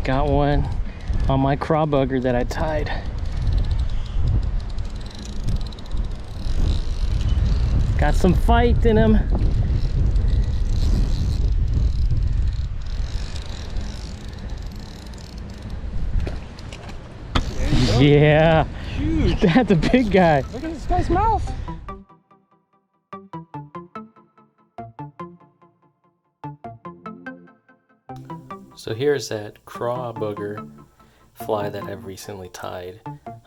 Got one on my Crawbugger that I tied. Got some fight in him. Yeah. Huge. That's a big guy. Look at this guy's mouth. So here's that Crawbugger fly that I've recently tied.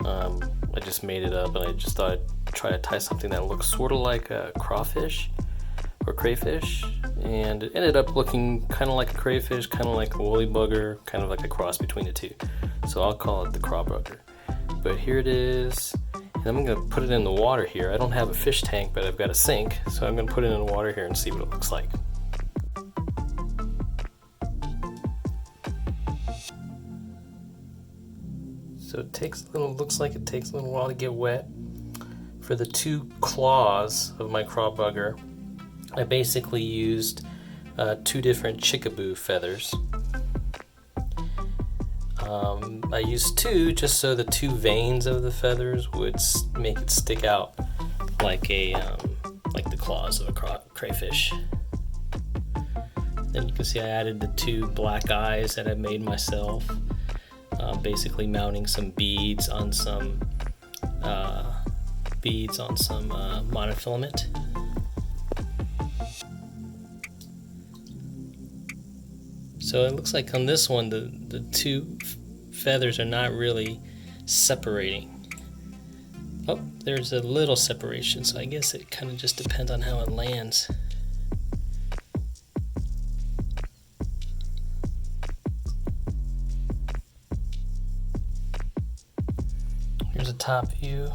I just made it up and I just thought I'd try to tie something that looks sort of like a crawfish or crayfish, and it ended up looking kind of like a crayfish, kind of like a woolly bugger, kind of like a cross between the two. So I'll call it the Crawbugger. But here it is, and I'm gonna put it in the water here. I don't have a fish tank, but I've got a sink, so I'm gonna put it in the water here and see what it looks like. So it takes a little, looks like it takes a little while to get wet. For the two claws of my Crawbugger, I basically used 2 different Chickabou feathers. I used 2 just so the 2 veins of the feathers would make it stick out like a like the claws of a crayfish. Then you can see I added the 2 black eyes that I made myself. Basically mounting some beads on some monofilament. So it looks like on this one the 2 feathers are not really separating. Oh, there's a little separation, so I guess it kind of just depends on how it lands. Here's a top view.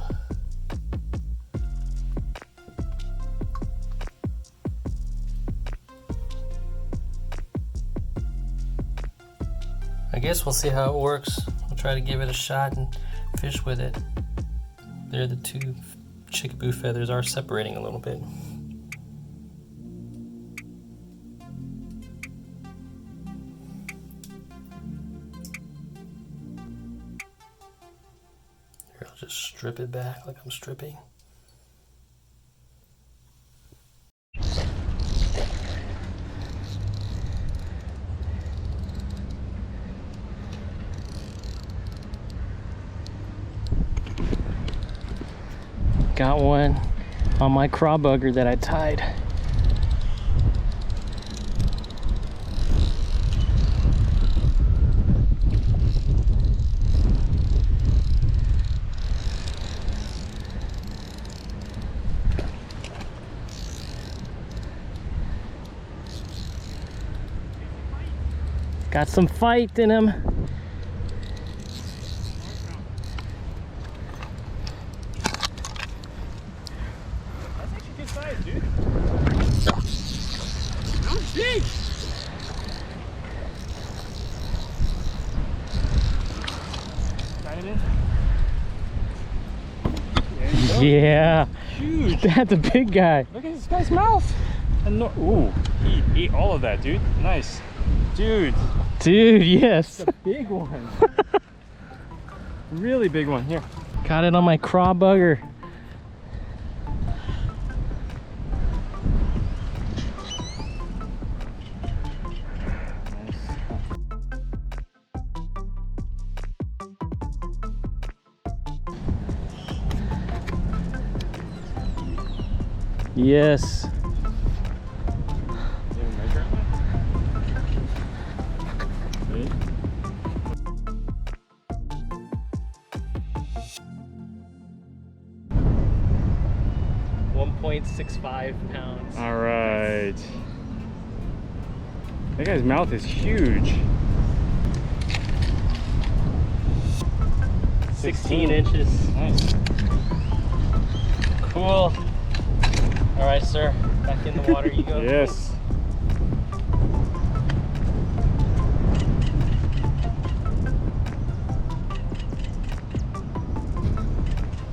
I guess we'll see how it works. We'll try to give it a shot and fish with it. There, the 2 Chickabou feathers are separating a little bit. Here, I'll just strip it back like I'm stripping. Got one on my Crawbugger that I tied. Got some fight in him. Dude. Oh, big. Yeah. Huge. That's a big guy. Look at this guy's mouth. And no, ooh, he ate all of that, dude. Nice. Dude. Dude, yes. It's a big one. Really big one. Here. Got it on my Crawbugger. Yes. Ready? 1.65 pounds. All right. That guy's mouth is huge. 16 inches. Nice. Cool. All right, sir. Back in the water you go. Yes.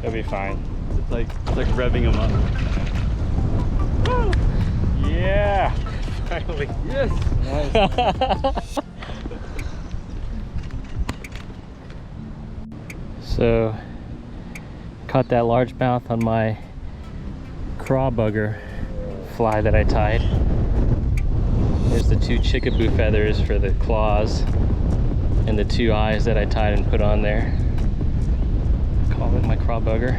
It'll be fine. It's like revving him up. Woo! Yeah. Finally. Yes. Nice. So caught that largemouth on my Crawbugger fly that I tied. There's the 2 Chickabou feathers for the claws and the 2 eyes that I tied and put on there. Call it my Crawbugger.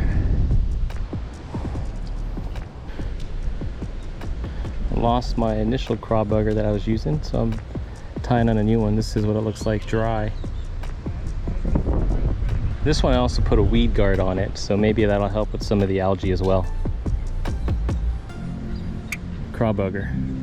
I lost my initial Crawbugger that I was using, so I'm tying on a new one. This is what it looks like dry. This one I also put a weed guard on it, so maybe that'll help with some of the algae as well. Crawbugger.